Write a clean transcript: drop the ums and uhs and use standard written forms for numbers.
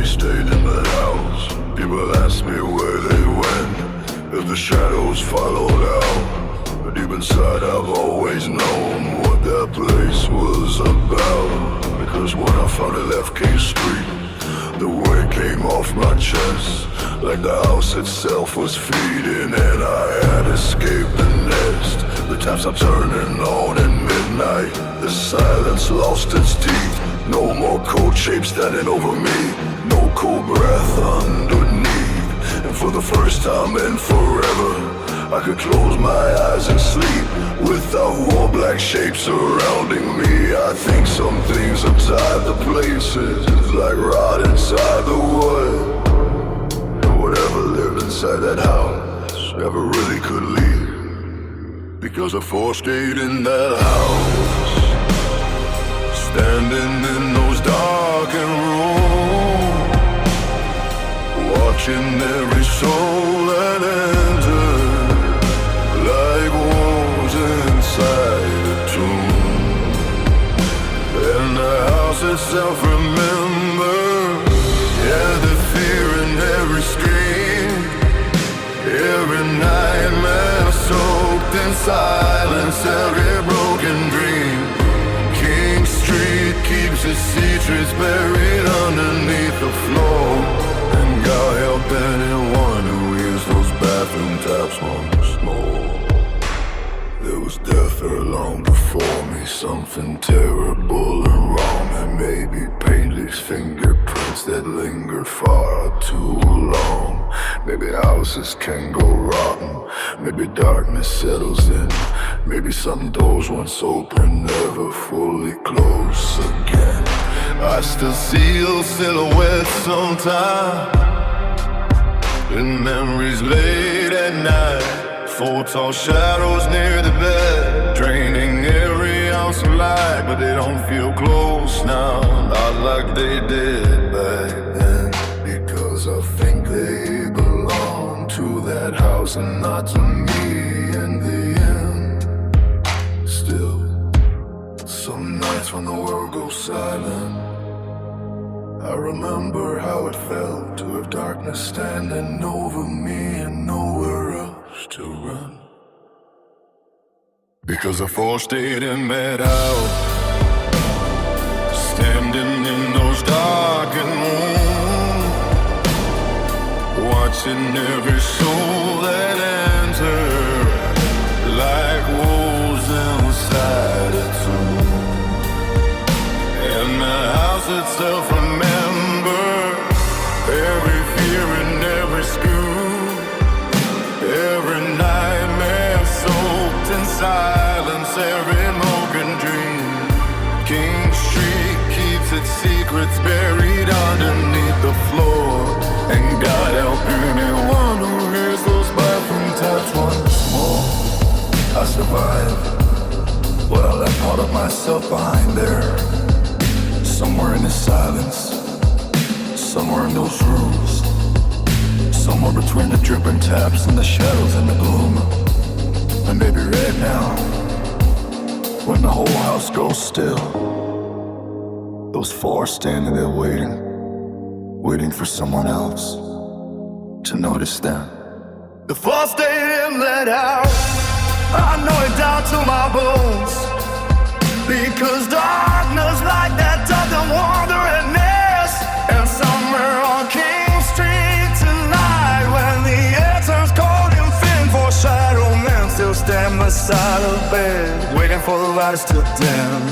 stayed in that house. People ask me where they went, if the shadows followed out. But deep inside I've always known what that place was about. Because when I finally left King Street, the weight came off my chest, like the house itself was feeding, and I had escaped the nest. The taps are turning on in midnight, the silence lost its teeth. No more cold shapes standing over me, no cool breath underneath. And for the first time in forever, I could close my eyes and sleep without war black shapes surrounding me. I think some things are tied to places, like rot inside the wood. And whatever lived inside that house never really could leave, because the force stayed in that house, standing in those darkened rooms, watching every soul that entered, like wolves inside a tomb. And the house itself remembers, yeah, the fear in every scream, every nightmare soaked in silence, every broken dream. King Street keeps its secrets buried underneath the floor. And God help anyone who hears those bathroom taps once more. There was death there long before me, something terrible and wrong, and maybe painless fingerprints that linger far too long. Maybe houses can go rotten, maybe darkness settles in, maybe some doors once open never fully close again. I still see those silhouettes sometimes, in memories late at night. Four tall shadows near the bed, draining every ounce of light. But they don't feel close now, not like they did back then, because I think they belong to that house and not to me in the end. Still, some nights when the world goes silent, I remember how it felt to have darkness standing over me and nowhere else to run. Because the force stayed in that house, standing in those darkened rooms, watching every soul that entered, like wolves inside a tomb. And the house itself remembers every fear and every scoop, every nightmare soaked in silence, every broken dream. King Street keeps its secrets buried underneath the floor. And God help anyone who hears those bathroom taps once more. I survived, but I left part of myself behind there, somewhere in the silence, somewhere in those rooms, somewhere between the dripping taps and the shadows and the gloom. And maybe right now, when the whole house goes still, those four standing there waiting for someone else to notice them. The force stayed in that house, I know it down to my bones, because darkness like that doesn't wander and nest. And somewhere on King Street tonight, when the air turns cold and thin, foreshadow men still stand beside the bed, waiting for the lights to dim.